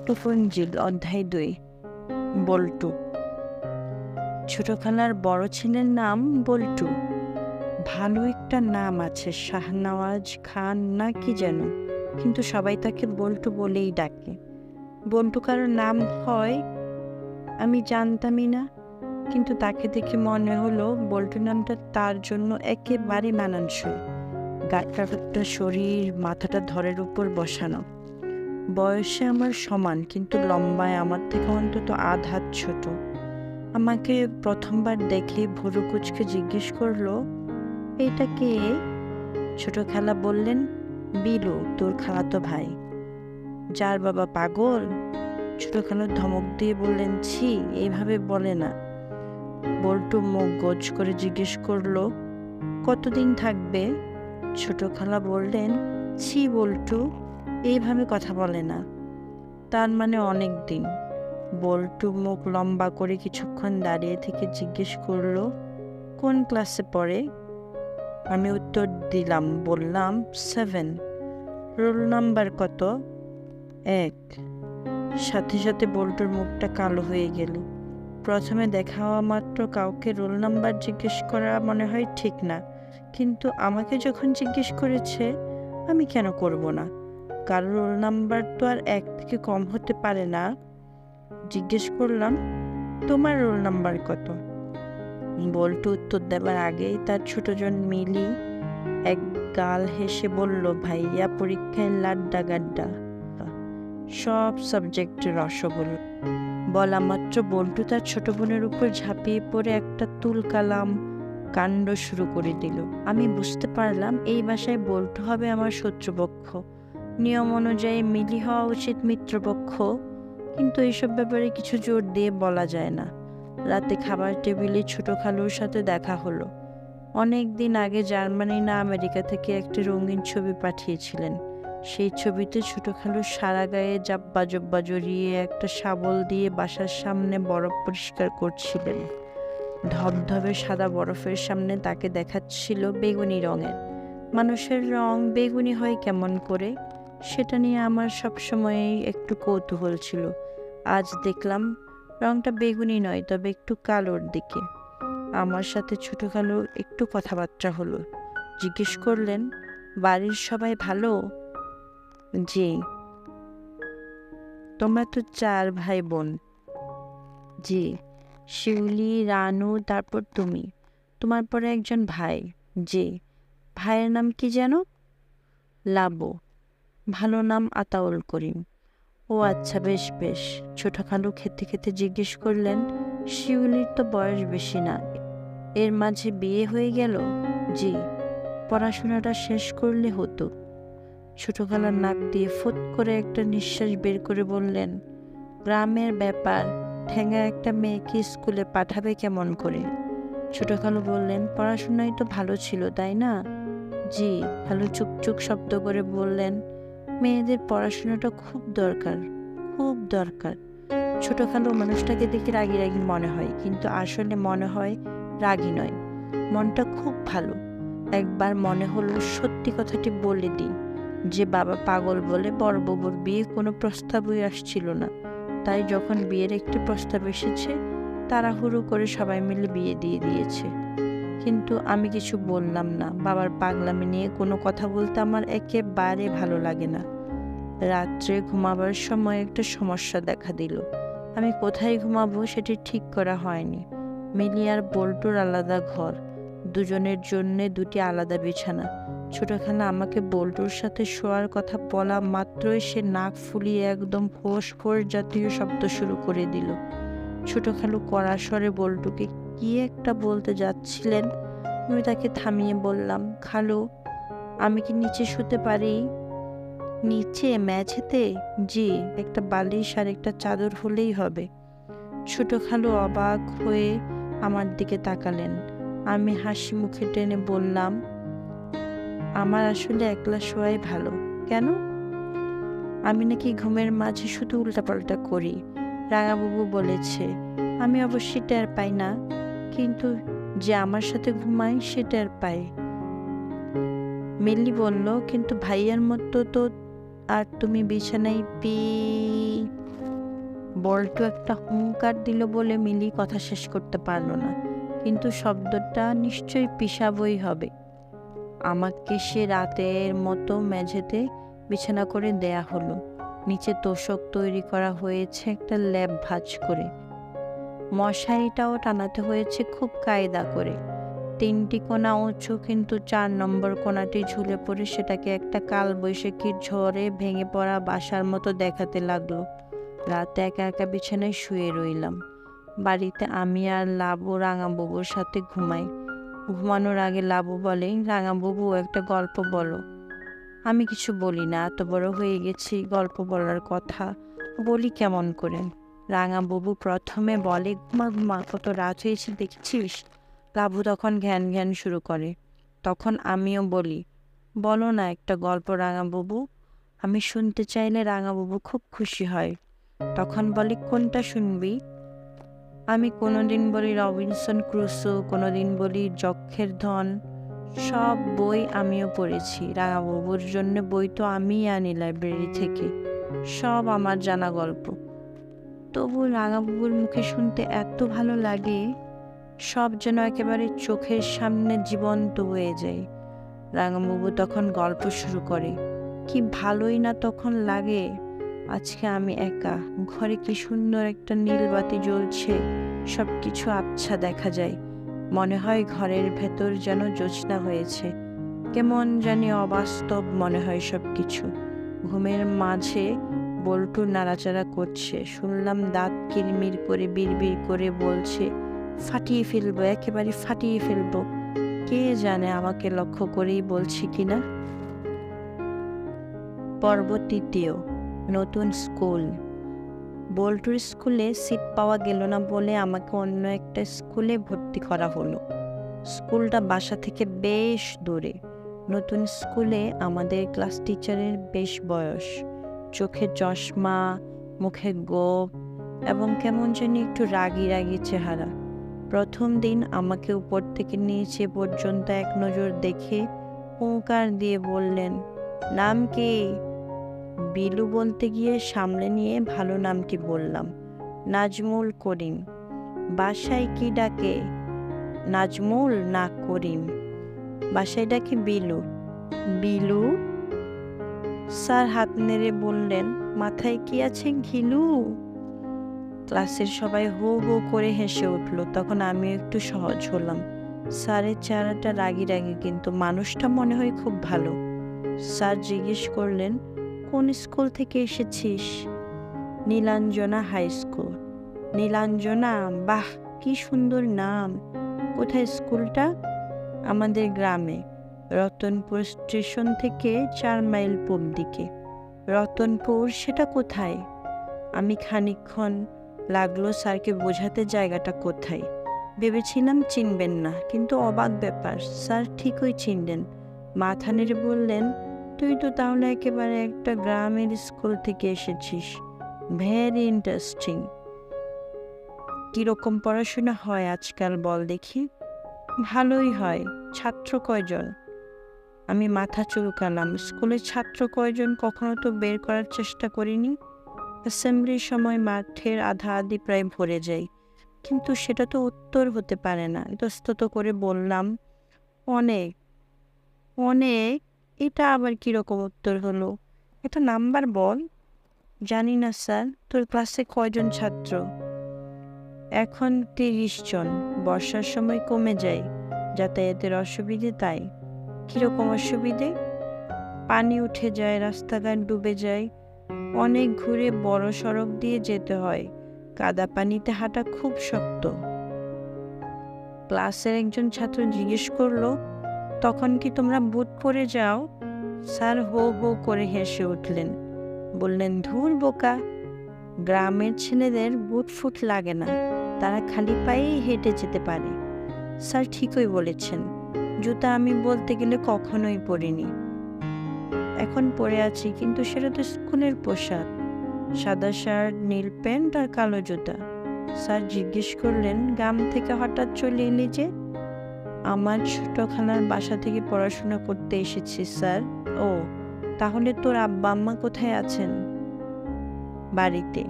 নাট্যপঞ্জিল অধ্যায় ২। বল্টু। ছোট খালার বড় ছেলের নাম বল্টু। ভালো একটা নাম আছে, শাহনওয়াজ খান না কি যেন, কিন্তু সবাই তাকে বল্টু বলেই ডাকে। বল্টু কারোর নাম হয় আমি জানতামই না, কিন্তু তাকে দেখে মনে হলো বল্টু নামটা তার জন্য একেবারে মানানসই। গাট্টা শরীর, মাথাটা ধরের উপর বসানো। বয়সে আমার সমান, কিন্তু লম্বায় আমার থেকে অন্তত আধ হাত ছোট। আমাকে প্রথমবার দেখে ভুরু কুচকে জিজ্ঞেস করলো, এটা কে? ছোট খালা বললেন, বিলু, তোর খালাতো ভাই। যার বাবা পাগল? ছোট খালা ধমক দিয়ে বললেন, ছি, এইভাবে বলে না। বল্টু মুখ গোজ করে জিজ্ঞেস করলো, কতদিন থাকবে? ছোট খালা বললেন, ছি বল্টু, এইভাবে কথা বলে না। তার মানে অনেক দিন। বল্টু মুখ লম্বা করে কিছুক্ষণ দাঁড়িয়ে থেকে জিজ্ঞেস করলো, কোন ক্লাসে পড়ে? আমি উত্তর দিলাম, বললাম 7। রোল নাম্বার কত? 1। সাথে সাথে বল্টুর মুখটা কালো হয়ে গেল। প্রথমে দেখা হওয়া মাত্র কাউকে রোল নাম্বার জিজ্ঞেস করা মনে হয় ঠিক না, কিন্তু আমাকে যখন জিজ্ঞেস করেছে, আমি কেন করব না? কারো রোল নাম্বার তো আর 1 থেকে কম হতে পারে না। জিজ্ঞেস করলাম, তোমার রোল নাম্বার কত? বল্টু উত্তর দেবার আগেই তার ছোটজন মিলি এক গাল হেসে বলল, ভাইয়া পরীক্ষায় লাড্ডা গাড্ডা, সব সাবজেক্টে রসগোল্লা। বলা মাত্র বল্টু তার ছোট বোনের উপর ঝাঁপিয়ে পড়ে একটা তুল কালাম কাণ্ড শুরু করে দিল। আমি বুঝতে পারলাম এই বাসায় বল্টু হবে আমার শত্রুপক্ষ। নিয়ম অনুযায়ী মিলি হওয়া উচিত মিত্রপক্ষ, কিন্তু এইসব ব্যাপারে কিছু জোর দিয়ে বলা যায় না। রাতে খাবার টেবিলে ছোট খালুর সাথে দেখা হলো। অনেক দিন আগে জার্মানি না আমেরিকা থেকে একটা রঙিন ছবি পাঠিয়েছিলেন। সেই ছবিতে ছোট খালু সারা গায়ে জাব্বা জব্বা জড়িয়ে একটা শাবল দিয়ে বাসার সামনে বরফ পরিষ্কার করছিলেন। ধবধবে সাদা বরফের সামনে তাকে দেখাচ্ছিল বেগুনি রঙের। মানুষের রং বেগুনি হয় কেমন করে, সেটা নিয়ে আমার সবসময়ই একটু কৌতূহল ছিল। আজ দেখলাম রংটা বেগুনি নয়, তবে একটু কালোর দিকে। আমার সাথে ছোট খালু একটু কথাবার্তা হলো। জিজ্ঞেস করলেন, বাড়ির সবাই ভালো? জি। তোমরা তো 4 ভাই বোন? জি। শিউলি, রানু, তারপর তুমি। তোমার পরে একজন ভাই? জি। ভাইয়ের নাম কি যেন? লাবু। ভালো নাম আতাউল করিম। ও আচ্ছা, বেশ বেশ। ছোট খালু খেতে খেতে জিজ্ঞেস করলেন, শিউলির তো বয়স বেশি না, এর মাঝে বিয়ে হয়ে গেল? জি। পড়াশোনাটা শেষ করলে হতো। ছোট খালার নাক দিয়ে ফুট করে একটা নিঃশ্বাস বের করে বললেন, গ্রামের ব্যাপার, ঠ্যাঙা একটা মেয়েকে স্কুলে পাঠাবে কেমন করে? ছোট খালু বললেন, পড়াশোনায় তো ভালো ছিল তাই না? জি। খালু চুকচুক শব্দ করে বললেন, মেয়েদের পড়াশোনাটা খুব দরকার, খুব দরকার। ছোট খালু মানুষটাকে দেখে রাগি রাগি মনে হয়, কিন্তু আসলে মনে হয় রাগি নয়, মনটা খুব ভালো। একবার মনে হলো সত্যি কথাটি বলে দিই, যে বাবা পাগল বলে বড় বাবুর বিয়ে কোনো প্রস্তাবই আসছিল না, তাই যখন বিয়ের একটি প্রস্তাব এসেছে তাড়াহুড়ো করে সবাই মিলে বিয়ে দিয়ে দিয়েছে। কিন্তু আমি কিছু বললাম না। বাবার পাগলামি নিয়ে কোনো কথা বলতে আমার একেবারে ভালো লাগে না। রাত্রে ঘুমাবার সময় একটা সমস্যা দেখা দিল। আমি কোথায় ঘুমাবো সেটি ঠিক করা হয়নি। মিলি আর বল্টুর আলাদা ঘর, দুজনের জন্য 2টি আলাদা বিছানা। ছোট খালা আমাকে বল্টুর সাথে শোয়ার কথা বলা মাত্রই সে নাক ফুলিয়ে একদম ফোঁস ফোঁস জাতীয় শব্দ শুরু করে দিল। ছোট খালু কড়া স্বরে বল্টুকে কি একটা বলতে যাচ্ছিলেন। আমি তাকে থামিয়ে বললাম, খালু, আমি কি নিচে শুতে পারি? নিচে মেঝেতে? জি, একটা বালিশ আর একটা চাদর হলেই হবে। ছোট খালু অবাক হয়ে আমার দিকে তাকালেন। আমি হাসি মুখে টেনে বললাম, আমার আসলে একলা শোয়াই ভালো। কেন? আমি নাকি ঘুমের মাঝে শুধু উল্টাপাল্টা করি, রাঙাবাবু বলেছে। আমি অবশ্যই টের পাই না, কিন্তু যে আমার সাথে ঘুমায় সে টের পায়। মিল্লি বলল, কিন্তু ভাইয়ার মতো তো আর তুমি বিছানায় বল্টু একটা হুঙ্কার দিল বলে মিলি কথা শেষ করতে পারল না, কিন্তু শব্দটা নিশ্চয়ই পিসাবই হবে। আমাকে সে রাতের মতো মেঝেতে বিছানা করে দেয়া হলো। নিচে তোশক তৈরি করা হয়েছে একটা ল্যাব ভাঁজ করে। মশারিটাও টানাতে হয়েছে খুব কায়দা করে। 3টি কোণা উঁচু, কিন্তু 4 নম্বর কোণাটি ঝুলে পড়ে সেটাকে একটা কালবৈশাখীর ঝড়ে ভেঙে পড়া বাসার মতো দেখাতে লাগলো। রাতে একা একা বিছানায় শুয়ে রইলাম। বাড়িতে আমি আর লাবু রাঙাবুবুর সাথে ঘুমাই। ঘুমানোর আগে লাবু বলে, রাঙাবুবু একটা গল্প বলো। আমি কিছু বলি না, এত বড় হয়ে গেছি, গল্প বলার কথা বলি কেমন করে। রাঙাবুবু প্রথমে বলে, ঘুমা ঘুমা, কত রাত হয়েছে দেখছিস। লাবু তখন ঘ্যান ঘ্যান শুরু করে। তখন আমিও বলি, বলো না একটা গল্প রাঙাবুবু। আমি শুনতে চাইলে রাঙাবুবু খুব খুশি হয়। তখন বলে, কোনটা শুনবি? আমি কোনোদিন বলি রবিনসন ক্রুসো, কোনোদিন বলি যক্ষের ধন। সব বই আমিও পড়েছি। রাঙাবুবুর জন্য বই তো আমিই আনি লাইব্রেরি থেকে। সব আমার জানা গল্প। তবু রাঙাবুবুর মুখে শুনতে এত ভালো লাগে, সব যেন একেবারে চোখের সামনে জীবন্ত হয়ে যায়। রাঙাবুবু তখন গল্প শুরু করে। কি ভালোই না তখন লাগে। আজকে আমি একা, ঘরে কি সুন্দর একটা নীল বাতি জ্বলছে, সব কিছু আবছা দেখা যায়। মনে হয় ঘরের ভেতর যেন জ্যোৎস্না হয়েছে। কেমন জানি অবাস্তব মনে হয় সব কিছু। ঘুমের মাঝে বল্টু নাড়াচাড়া করছে। শুনলাম দাঁত কিরমির করে বিড়বিড় করে বলছে, ফাটিয়ে ফেলবো, একেবারে ফাটিয়ে ফেলবো। কে জানে আমাকে লক্ষ্য করেই বলছি কিনা। পর্ব 3, নতুন স্কুল। বল্টুর স্কুলে সিট পাওয়া গেল না বলে আমাকে অন্য একটা স্কুলে ভর্তি করা হলো। স্কুলটা বাসা থেকে বেশ দূরে। নতুন স্কুলে আমাদের ক্লাস টিচারের বেশ বয়স, চোখে চশমা, মুখে গোঁফ এবং কেমন জানি একটু রাগী রাগী চেহারা। প্রথম দিন আমাকে উপর থেকে নিচে পর্যন্ত এক নজর দেখে হুঙ্কার দিয়ে বললেন, নাম কি? বিলু বলতে গিয়ে সামলে নিয়ে ভালো নামটি বললাম, নাজমুল করিম। বাসায় কি ডাকে? নাজমুল না করিম? বাসায় ডাকে বিলু। বিলু? স্যার হাত নেড়ে বললেন, মাথায় কি আছে ঘিলু? ক্লাসের সবাই হো হো করে হেসে উঠল। তখন আমি একটু সহজ হলাম। স্যারের চেহারাটা রাগী রাগী, কিন্তু মানুষটা মনে হয় খুব ভালো। স্যার জিজ্ঞেস করলেন, কোন স্কুল থেকে এসেছিস? Nilanjana high school. নীলাঞ্জনা, বাহ, কি সুন্দর নাম। কোথায় স্কুলটা? আমাদের গ্রামে, রতনপুর স্টেশন থেকে 4 মাইল পূব দিকে। রতনপুর, সেটা কোথায়? আমি খানিকক্ষণ লাগলো স্যারকে বোঝাতে জায়গাটা কোথায়। ভেবেছিলাম চিনবেন না, কিন্তু অবাক ব্যাপার, স্যার ঠিকই চিনলেন। মাথা নেড়ে বললেন, তুই তো তাহলে একেবারে একটা গ্রামের স্কুল থেকে এসেছিস। Very interesting. কীরকম পড়াশোনা হয় আজকাল বল দেখি? ভালোই হয়। ছাত্র কয়জন? আমি মাথা চুলকালাম। স্কুলের ছাত্র কয়জন কখনো তো বের করার চেষ্টা করিনি। অ্যাসেম্বলির সময় মাঠের আধা আধি প্রায় ভরে যায়, কিন্তু সেটা তো উত্তর হতে পারে না। ইতস্তত করে বললাম, অনেক। অনেক? এটা আবার কীরকম উত্তর হলো? একটা নাম্বার বল। জানি না স্যার। তোর ক্লাসে কয়জন ছাত্র? এখন 30 জন। বর্ষার সময় কমে যায়, যাতায়াতের অসুবিধে তাই। কীরকম অসুবিধে? পানি উঠে যায়, রাস্তাঘাট ডুবে যায়, অনেক ঘুরে বড় সড়ক দিয়ে যেতে হয়, কাদা পানিতে হাঁটা খুব শক্ত। ক্লাসের একজন ছাত্র জিজ্ঞেস করলো, তখন কি তোমরা বুট পরে যাও? স্যার হো হো করে হেসে উঠলেন। বললেন, ধুর বোকা, গ্রামের ছেলেদের বুট ফুট লাগে না, তারা খালি পায়েই হেঁটে যেতে পারে। স্যার ঠিকই বলেছেন। জুতা আমি বলতে গেলে কখনোই পরিনি। এখন পরে আছি, কিন্তু সেটা তো স্কুলের পোশাক, সাদা শার্ট, নীল প্যান্ট আর কালো জুতা। স্যার জিজ্ঞেস করলেন, গ্রাম থেকে হঠাৎ চলে এলি যে? আমার ছোট খালার বাসা থেকে পড়াশোনা করতে এসেছি স্যার। ও, তাহলে তোর আব্বা আম্মা কোথায় আছেন? বাড়িতে।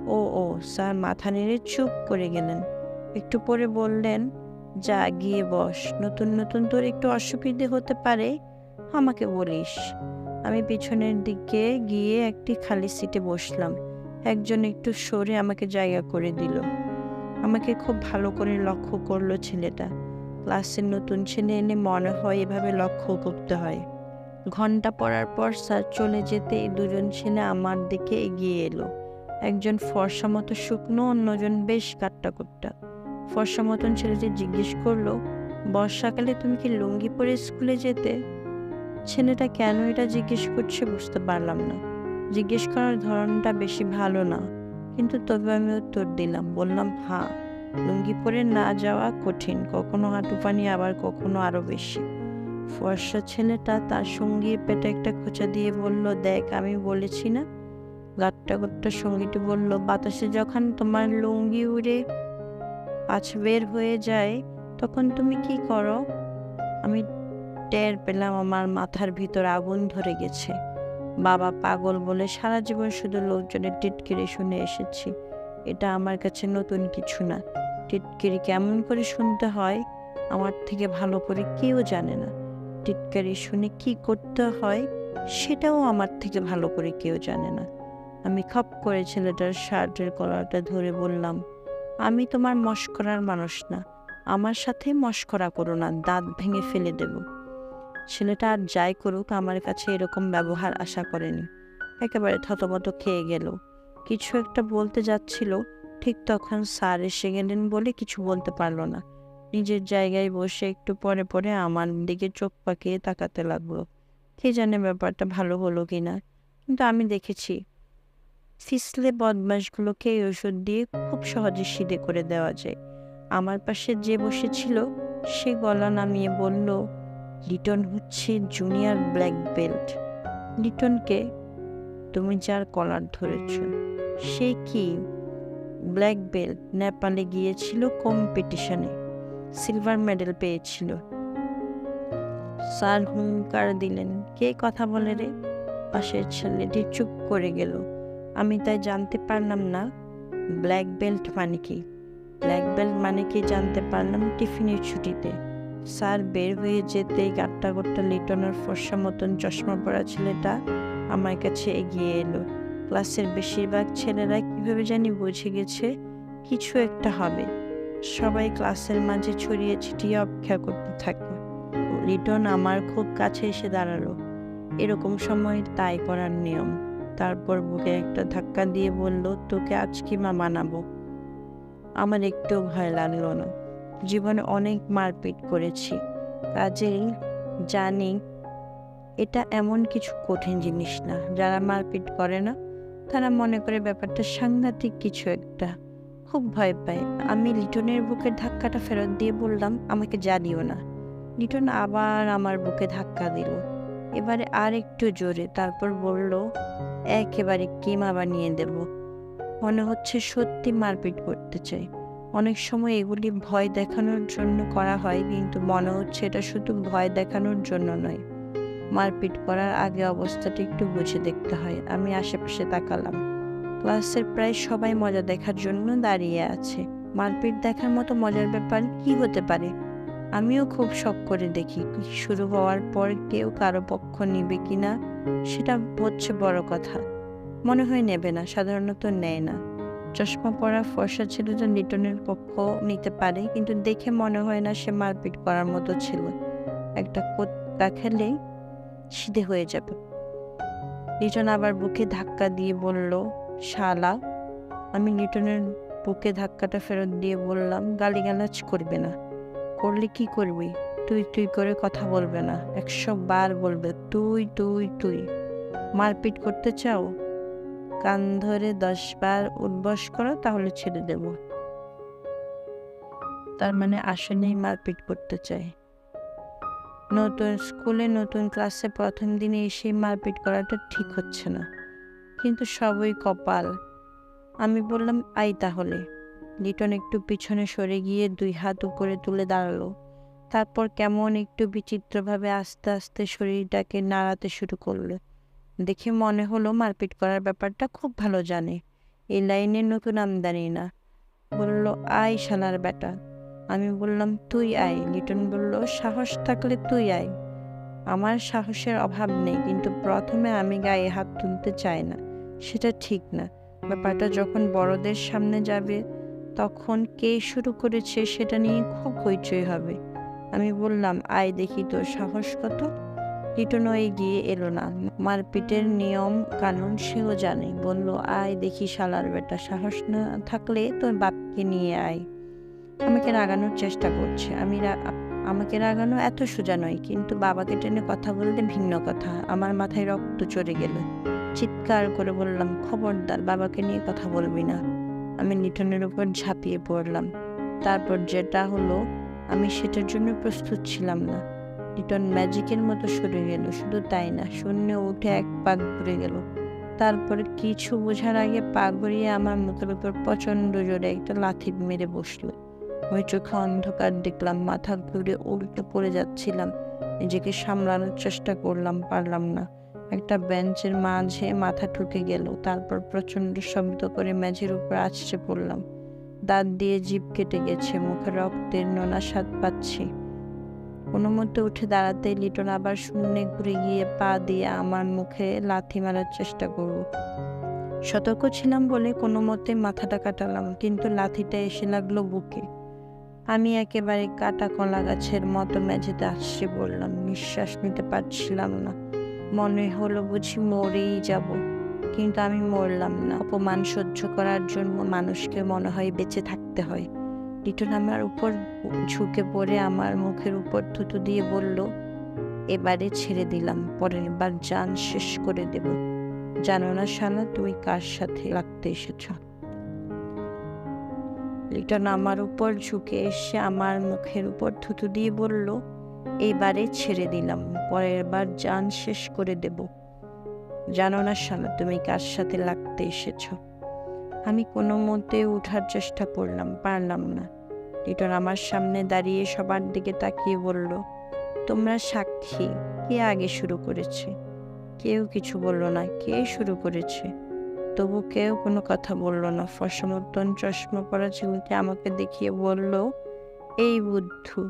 ও ও স্যার মাথা নেড়ে চুপ করে গেলেন। একটু পরে বললেন, যা গিয়ে বস, নতুন নতুন তোর একটু অসুবিধে হতে পারে, আমাকে বলিস। আমি পিছনের দিকে গিয়ে একটি খালি সিটে বসলাম। একজন একটু সরে আমাকে জায়গা করে দিল। আমাকে খুব ভালো করে লক্ষ্য করলো ছেলেটা। ক্লাসের নতুন ছেলে এলে মনে হয় এভাবে লক্ষ্য করতে হয়। ঘন্টা পড়ার পর স্যার চলে যেতে এই দুজন ছেলে আমার দিকে এগিয়ে এলো। একজন ফর্সা মতো শুকনো, অন্যজন বেশ কাট্টা। ফর্সা মতন ছেলেটি জিজ্ঞেস করলো, বর্ষাকালে তুমি কি লুঙ্গি পরে স্কুলে যেতে? ছেলেটা কেন এটা জিজ্ঞেস করছে বুঝতে পারলাম না। জিজ্ঞেস করার ধরনটা বেশি ভালো না, কিন্তু তবে আমি উত্তর দিলাম। বললাম, হ্যাঁ, লুঙ্গি পরে না যাওয়া কঠিন, কখনো হাঁটু পানি, আবার কখনো আরো বেশি। ফর্সা ছেলেটা তার সঙ্গীর পেটে একটা খোঁচা দিয়ে বলল, দেখ আমি বলেছি না। গাট্টা সঙ্গীটি বলল, বাতাসে যখন তোমার লুঙ্গি উড়ে বের হয়ে যায় তখন তুমি কি করো? আমি টের পেলাম আমার মাথার ভিতর আগুন ধরে গেছে। বাবা পাগল বলে সারা জীবন শুধু লোকজনের টিটকিরি শুনে এসেছি। এটা আমার কাছে নতুন কিছু না। টিটকিরি কেমন করে শুনতে হয় আমার থেকে ভালো করে কেউ জানে না। টিটকারি শুনে কি করতে হয় সেটাও আমার থেকে ভালো করে কেউ জানে না। আমি খপ করে ছেলেটার শার্টের কলারটা ধরে বললাম, আমি তোমার মশকরার মানুষ না, আমার সাথে মশকরা করো না, দাঁত ভেঙে ফেলে দেব। ছেলেটা আর যাই করুক আমার কাছে এরকম ব্যবহার আশা করেনি। একেবারে থতমত খেয়ে গেল। কিছু একটা বলতে যাচ্ছিল, ঠিক তখন স্যার এসে গেলেন বলে কিছু বলতে পারলো না। নিজের জায়গায় বসে একটু পরে পরে আমার দিকে চোখ পাকিয়ে তাকাতে লাগলো। কে জানে ব্যাপারটা ভালো হলো কিনা, কিন্তু আমি দেখেছি ফিসলে বদমাশগুলোকে এই ওষুধ দিয়ে খুব সহজে সিধে করে দেওয়া যায়। আমার পাশে যে বসেছিল সে গলা নামিয়ে বলল, লিটন হচ্ছে জুনিয়র ব্ল্যাক বেল্ট। লিটনকে? তুমি যার কলার ধরেছ সে কি ব্ল্যাক বেল্ট? নেপালে গিয়েছিল কম্পিটিশনে, সিলভার মেডেল পেয়েছিল। স্যার হুঙ্কার দিলেন, কে কথা বলে রে? পাশের ছেলেটি চুপ করে গেল। আমি তাই জানতে পারলাম না ব্ল্যাক বেল্ট মানে কি। ব্ল্যাক বেল্ট মানে কি জানতে পারলাম টিফিনের ছুটিতে। স্যার বের হয়ে যেতেই গাট্টা লিটনের ফর্সা মতন চশমা পরা ছেলেটা আমার কাছে এগিয়ে এলো। ক্লাসের বেশিরভাগ ছেলেরা কিভাবে জানি বুঝে গেছে কিছু একটা হবে। সবাই ক্লাসের মাঝে ছড়িয়ে ছিটিয়ে অপেক্ষা করতে থাকে। লিটন আমার খুব কাছে এসে দাঁড়ালো। এরকম সময় তাই করার নিয়ম। তারপর বুকে একটা ধাক্কা দিয়ে বলল, তোকে আজ কি মানাবো? আমার একটু ভয় লাগলো না। জীবনে অনেক মারপিট করেছি, কাজেই জানি এটা এমন কিছু কঠিন জিনিস না। যারা মারপিট করে না তারা মনে করে ব্যাপারটা সাংঘাতিক কিছু একটা, খুব ভয় পায়। আমি লিটনের বুকের ধাক্কাটা ফেরত দিয়ে বললাম, আমাকে জানিও না। লিটন আবার আমার বুকে ধাক্কা দিল, এবারে আর একটু জোরে। তারপর বলল, একেবারে কিমা বানিয়ে দেব। মনে হচ্ছে সত্যি মারপিট করতে চাই। অনেক সময় এগুলি ভয় দেখানোর জন্য করা হয়, কিন্তু মনে হচ্ছে এটা শুধু ভয় দেখানোর জন্য নয়। মারপিট করার আগে অবস্থাটা একটু বুঝে দেখতে হয়। আমি আশেপাশে তাকালাম। ক্লাসের প্রায় সবাই মজা দেখার জন্য দাঁড়িয়ে আছে। মারপিট দেখার মতো মজার ব্যাপার কি হতে পারে? আমিও খুব শখ করে দেখি। শুরু হওয়ার পর কেউ কারো পক্ষ নিবে কিনা সেটা হচ্ছে বড় কথা। মনে হয় নেবে না, সাধারণত নেয় না। চশমা পরা ফর্সা ছেলেটা লিটনের পক্ষ নিতে পারে, কিন্তু দেখে মনে হয় না সে মারপিট করার মতো ছিল। একটা কোত্তা খেলে সিধে হয়ে যাবে। লিটন আবার বুকে ধাক্কা দিয়ে বলল, শালা। আমি লিটনের বুকে ধাক্কাটা ফেরত দিয়ে বললাম, গালিগালাজ করবে না। করলে কি করবি? তুই তুই করে কথা বলবে না, 100 বার বলবে তুই তুই তুই। মারপিট করতে চাও? কান ধরে 10 বার উঠবস করো, তাহলে ছেড়ে দেব। তার মানে আসলেই মারপিট করতে চাই। নতুন স্কুলে নতুন ক্লাসে প্রথম দিনে এসে মারপিট করাটা ঠিক হচ্ছে না, কিন্তু সবই কপাল। আমি বললাম, আই তাহলে। লিটন একটু পিছনে সরে গিয়ে 2 হাত উপরে তুলে দাঁড়ালো। তারপর কেমন একটু বিচিত্রভাবে আস্তে আস্তে শরীরটাকে নাড়াতে শুরু করলো। দেখে মনে হলো মারপিট করার ব্যাপারটা খুব ভালো জানে। এই লাইনে নতুন আমদানি না। বলল, আয় শালার বেটা। আমি বললাম, তুই আয়। লিটন বলল, সাহস থাকলে তুই আয়। আমার সাহসের অভাব নেই, কিন্তু প্রথমে আমি গায়ে হাত তুলতে চাই না, সেটা ঠিক না। ব্যাপারটা যখন বড়দের সামনে যাবে তখন কে শুরু করেছে সেটা নিয়ে খুব হইচই হবে। আমি বললাম, আয় দেখি তোর সাহস কত। লিটনও এগিয়ে এলো না। মারপিটের নিয়ম কানুন সেও জানে। বলল, আয় দেখি শালার বেটা, সাহস না থাকলে তোর বাপকে নিয়ে আয়। আমাকে রাগানোর চেষ্টা করছে। আমাকে রাগানো এত সোজা নয়, কিন্তু বাবাকে টেনে কথা বলতে ভিন্ন কথা। আমার মাথায় রক্ত চড়ে গেল। চিৎকার করে বললাম, খবরদার বাবাকে নিয়ে কথা বলবি না। আমি লিটনের উপর ঝাঁপিয়ে পড়লাম। তারপর যেটা হলো আমি সেটার জন্য প্রস্তুত ছিলাম না। লিটন ম্যাজিকের মতো সরে গেল। শুধু তাই না, শূন্য উঠে এক পাক ঘুরে গেল। তারপরে কিছু বোঝার আগে পা ঘুরিয়ে আমার মুখের উপর প্রচন্ড জোরে একটা লাথি মেরে বসলো। ওই চোখে অন্ধকার দেখলাম, মাথা ঘুরে উল্টে পড়ে যাচ্ছিলাম। নিজেকে সামলানোর চেষ্টা করলাম, পারলাম না। একটা বেঞ্চের মাঝে মাথা ঠুকে গেল। তারপর প্রচন্ড শব্দ করে মেঝের উপর আছড়ে পড়লাম। দাঁত দিয়ে জিভ কেটে গেছে, মুখে রক্তের নোনা স্বাদ পাচ্ছি। কোনো মতে উঠে দাঁড়াতেই লিটন আবার শূন্যে ঘুরে গিয়ে পা দিয়ে আমার মুখে লাথি মারার চেষ্টা করব। সতর্ক ছিলাম বলে কোনো মতে মাথাটা কাটালাম, কিন্তু লাথিটা এসে লাগলো বুকে। আমি একেবারে কাটা কলা গাছের মতো মেঝেতে আছড়ে পড়লাম। নিঃশ্বাস নিতে পারছিলাম না। মনে হলো বুঝি মরেই যাব, কিন্তু আমি মরলাম না। অপমান সহ্য করার জন্য মানুষকে মনে হয় বেঁচে থাকতে হয়। লিটন আমার উপর ঝুঁকে পড়ে আমার মুখের উপর থুতু দিয়ে বলল, এবারে ছেড়ে দিলাম, পরের বার জান শেষ করে দেব। জানো না শালা তুমি কার সাথে লাগতে এসেছ। লিটন আমার উপর ঝুঁকে এসে আমার মুখের উপর থুতু দিয়ে বলল, এবারে ছেড়ে দিলাম, পরের বার জান শেষ করে দেব। জানো না শালা তুমি কার সাথে লাগতে এসেছ। আমি কোনো মতে উঠার চেষ্টা করলাম, পারলাম না। লিটন আমার সামনে দাঁড়িয়ে সবার দিকে তাকিয়ে বলল, তোমরা সাক্ষী, কে আগে শুরু করেছে। কেউ কিছু বলল না। কে শুরু করেছে? তবু কেউ কোনো কথা বলল না। ফর্সা মতন চশমা পরা ছেলেটি আমাকে দেখিয়ে বলল, এই বুদ্ধু।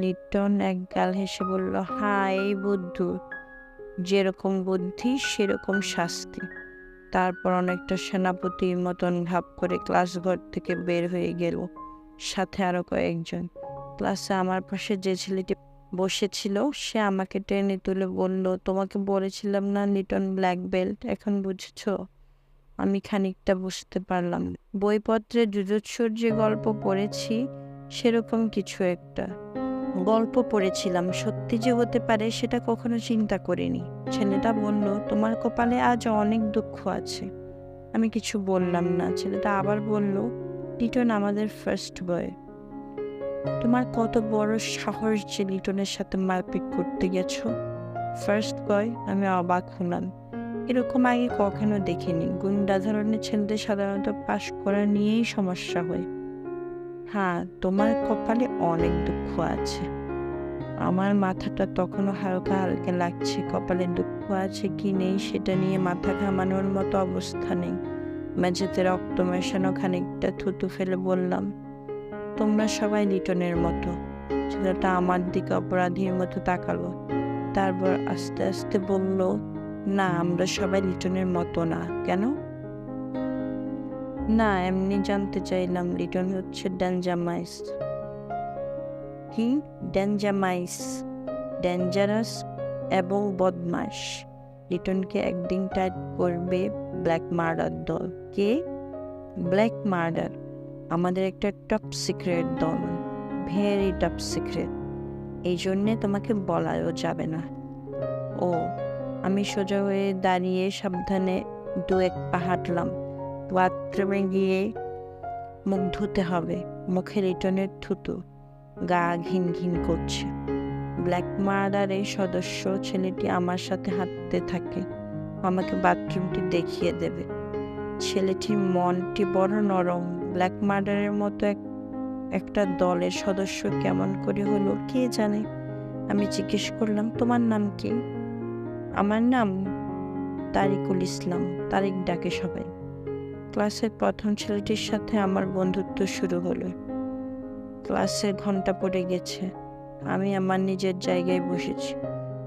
লিটন এক গাল হেসে বলল, হ্যাঁ এই বুদ্ধু, যেরকম বুদ্ধি সেরকম শাস্তি। তারপর অনেকটা সেনাপতির মতন ভাব করে ক্লাস ঘর থেকে বের হয়ে গেল, সাথে আরো কয়েকজন। ক্লাসে আমার পাশে যে ছেলেটি বসেছিল সে আমাকে টেনে তুলে বলল, তোমাকে বলেছিলাম না লিটন ব্ল্যাক বেল্ট, এখন বুঝেছ? আমি খানিকটা বুঝতে পারলাম। বইপত্রে জুজুৎসুর যে গল্প পড়েছি সেরকম কিছু একটা গল্প পড়েছিলাম, সত্যি যে হতে পারে সেটা কখনো চিন্তা করিনি। ছেলেটা বলল, তোমার কপালে আজ অনেক দুঃখ আছে। আমি কিছু বললাম না। ছেলেটা আবার বলল, লিটন আমাদের ফার্স্ট বয়। তোমার কত বড় সাহস যে লিটনের সাথে মারপিট করতে গেছো। First boy? আমি অবাক হলাম। এরকম আগে কখনো দেখিনি। গুন্ডা ধরনের ছেলেদের সাধারণত পাশ করা নিয়েই সমস্যা হয়। হ্যাঁ, তোমার কপালে অনেক দুঃখ আছে। আমার মাথাটা তখনও হালকা হালকা লাগছে। কপালে দুঃখ আছে কি নেই সেটা নিয়ে মাথা ঘামানোর মতো অবস্থা নেই। মেঝেতে রক্ত মেশানো খানিকটা থুতু ফেলে বললাম, তোমরা সবাই লিটনের মতো। ছেলেটা আমার দিকে অপরাধীর মতো তাকালো। তারপর আস্তে আস্তে বলল, না আমরা সবাই লিটনের মতো না। কেন? না এমনি জানতে চাইলাম। লিটন হচ্ছে ডেঞ্জামাইস। কি? ডেঞ্জামাইস? ডেঞ্জারাস এবং বদমাস। লিটনকে একদিন টাইট করবে ব্ল্যাক মার্ডার দল। কে? ব্ল্যাক মার্ডার আমাদের একটা টপ সিক্রেট দল, ভেরি টপ সিক্রেট। এই জন্যে তোমাকে বলাও যাবে না। ও। আমি সোজা হয়ে দাঁড়িয়ে সাবধানে দু এক পা হাঁটলাম। বাথরুমে গিয়ে মুখ ধুতে হবে। মুখে লিটনের থুতু, গা ঘিন ঘিন করছে। ব্ল্যাক মার্ডারের সদস্য ছেলেটি আমার সাথে হাঁটতে থাকে, আমাকে বাথরুমটি দেখিয়ে দেবে। ছেলেটির মনটি বড় নরম। ব্ল্যাক মার্ডারের মতো একটা দলের সদস্য কেমন করে হলো কে জানে। আমি জিজ্ঞেস করলাম, তোমার নাম কি? আমার নাম তারিকুল ইসলাম। তারিক ডাকে সবাই। ক্লাসের প্রথম ছেলেটির সাথে আমার বন্ধুত্ব শুরু হলো। ক্লাসের ঘন্টা পড়ে গেছে, আমি আমার নিজের জায়গায় বসেছি।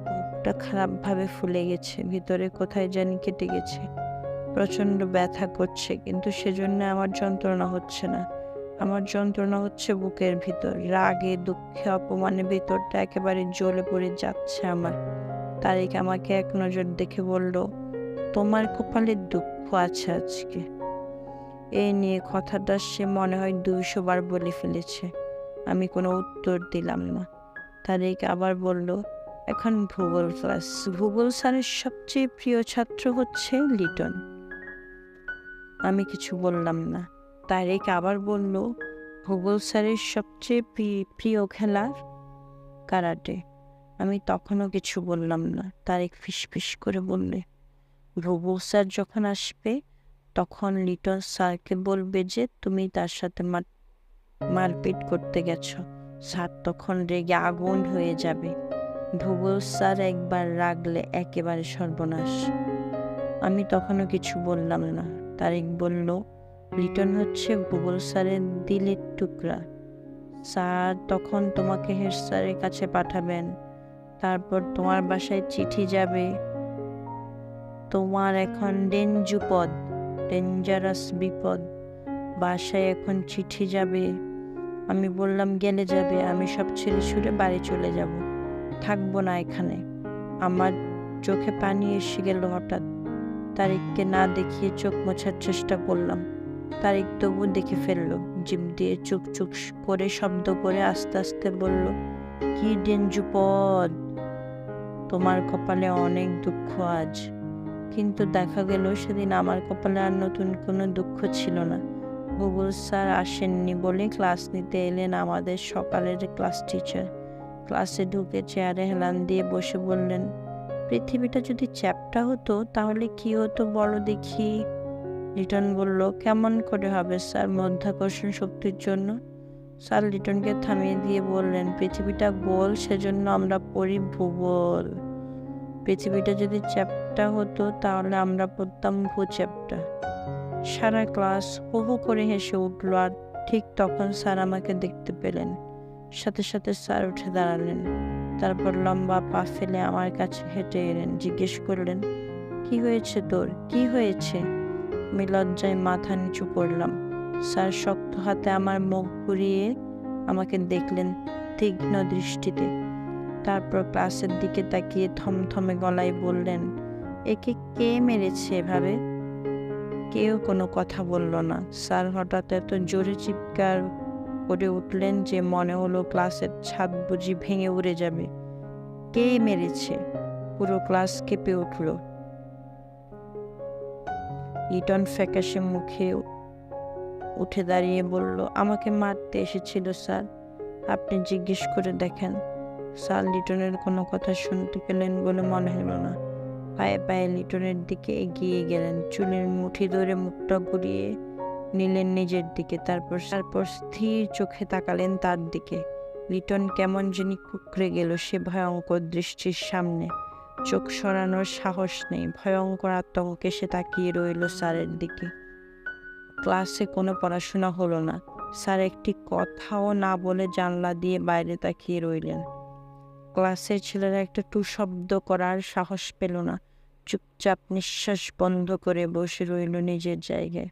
মুখটা খারাপভাবে ফুলে গেছে, ভিতরে কোথায় জানি কেটে গেছে। প্রচণ্ড ব্যথা করছে, কিন্তু সেজন্য আমার যন্ত্রণা হচ্ছে না। আমার যন্ত্রণা হচ্ছে বুকের ভিতর, রাগে, দুঃখে, অপমানে ভিতরটা একেবারে জ্বলে পড়ে যাচ্ছে আমার। তারিক আমাকে এক নজর দেখে বলল, তোমার কপালে দুঃখ আছে আজকে। এই নিয়ে কথাটা সে মনে হয় 200 বার বলে ফেলেছে। আমি কোনো উত্তর দিলাম না। তারিক আবার বলল, এখন ভূগোল ক্লাস। ভূগোল স্যারের সবচেয়ে প্রিয় ছাত্র হচ্ছে লিটন। আমি কিছু বললাম না। তারিক আবার বলল, ভূগোল স্যারের সবচেয়ে প্রিয় খেলা কারাটে। আমি তখনও কিছু বললাম না। তারিক ফিসফিস করে বললে, ভূগোল স্যার যখন আসবে তখন লিটন স্যারকে বলবে যে তুমি তার সাথে মারপিট করতে গেছো। স্যার তখন রেগে আগুন হয়ে যাবে। ভূগোল স্যার একবার রাগলে একেবারে সর্বনাশ। আমি তখনও কিছু বললাম না। তারিক বলল, লিটন হচ্ছে ভূগোল স্যারের দিলের টুকরা। স্যার তখন তোমাকে হেড স্যারের কাছে পাঠাবেন, তারপর তোমার বাসায় চিঠি যাবে, তোমার এখন ডেঞ্জারাস বিপদ, বাসায় এখন চিঠি যাবে। আমি বললাম, গেলে যাবে, আমি সব ছেড়ে ছুড়ে বাড়ি চলে যাব, থাকবো না এখানে। আমার চোখে পানি এসে গেল হঠাৎ। তারিককে না দেখিয়ে চোখ মোছার চেষ্টা করলাম। তারিক তবু দেখে ফেললো। জিভ দিয়ে চুক চুক করে শব্দ করে আস্তে আস্তে বলল, কি ডেঞ্জুপদ, তোমার কপালে অনেক দুঃখ আজ। কিন্তু দেখা গেল সেদিন আমার কপালে আর নতুন কোনো দুঃখ ছিল না। ভূগোল স্যার আসেননি বলে ক্লাস নিতে এলেন আমাদের সকালের ক্লাস টিচার। ক্লাসে ঢুকে চেয়ারে হেলান দিয়ে বসে বললেন, পৃথিবীটা যদি চ্যাপ্টা হতো তাহলে কি হতো বলো দেখি। লিটন বলল, কেমন করে হবে স্যার, মাধ্যাকর্ষণ শক্তির জন্য। স্যার লিটনকে থামিয়ে দিয়ে বললেন, পৃথিবীটা গোল, সেজন্য আমরা পড়ি ভূগোল। পৃথিবীটা যদি চ্যাপ্টা হতো তাহলে আমরা পড়তাম ভূ-চ্যাপ্টা। সারা ক্লাস হো হো করে হেসে উঠল। আর ঠিক তখন স্যার আমাকে দেখতে পেলেন। সাথে সাথে স্যার উঠে দাঁড়ালেন। তারপর লম্বা পা ফেলে আমার কাছে হেঁটে এলেন। জিজ্ঞেস করলেন, কি হয়েছে তোর, কি হয়েছে? আমি লজ্জায় মাথা নিচু করলাম। স্যার শক্ত হাতে আমার মুখ ঘুরিয়ে আমাকে দেখলেন তীক্ষ্ণ দৃষ্টিতে। তারপর ক্লাসের দিকে তাকিয়ে থমথমে গলায় বললেন, একে কে মেরেছে এভাবে? কেউ কোনো কথা বলল না। স্যার হঠাৎ এত জোরে চিৎকার করে উঠলেন যে মনে হলো ক্লাসের ছাদ বুঝি ভেঙে উড়ে যাবে। কে মেরেছে? পুরো ক্লাস কেঁপে উঠল। লিটন ফ্যাকাশে মুখে উঠে দাঁড়িয়ে বলল, আমাকে মারতে এসেছিল স্যার, আপনি জিজ্ঞেস করে দেখেন। স্যার লিটনের কোনো কথা শুনতে পেলেন বলে মনে হলো না। পায়ে পায়ে লিটনের দিকে এগিয়ে গেলেন। চুলের মুঠি ধরে মুখটা ঘুরিয়ে নিলেন নিজের দিকে। তারপর স্থির চোখে তাকালেন তার দিকে। লিটন কেমন জানি কুঁকড়ে গেল সে ভয়ঙ্কর দৃষ্টির সামনে। চোখ সরানোর সাহস নেই। ভয়ঙ্কর আতঙ্কে সে তাকিয়ে রইল স্যারের দিকে। ক্লাসে কোনো পড়াশোনা হলো না। স্যার একটি কথাও না বলে জানলা দিয়ে বাইরে তাকিয়ে রইলেন। ক্লাসের ছেলেরা একটা টু শব্দ করার সাহস পেল না। চুপচাপ নিঃশ্বাস বন্ধ করে বসে রইল নিজের জায়গায়।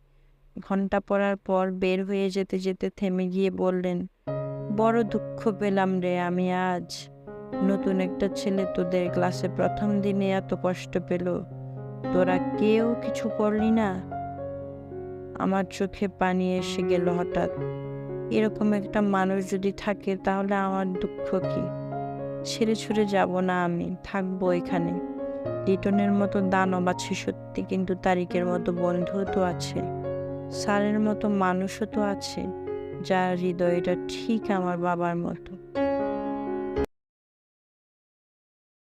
ঘন্টা পড়ার পর বের হয়ে যেতে যেতে থেমে গিয়ে বললেন, বড় দুঃখ পেলাম রে আমি আজ। নতুন একটা ছেলে তোদের ক্লাসে প্রথম দিনে এত কষ্ট পেল, তোরা কেউ কিছু করলি না। আমার চোখে পানি এসে গেল হঠাৎ। এরকম একটা মানুষ যদি থাকে তাহলে আমার দুঃখ কি? ছেড়ে ছুড়ে যাব না, আমি থাকবো এখানে। লিটনের মতো দানব আছে সত্যি, কিন্তু তারিকের মতো বন্ধুও তো আছে, স্যারের মতো মানুষও তো আছে, যার হৃদয়টা ঠিক আমার বাবার মতো।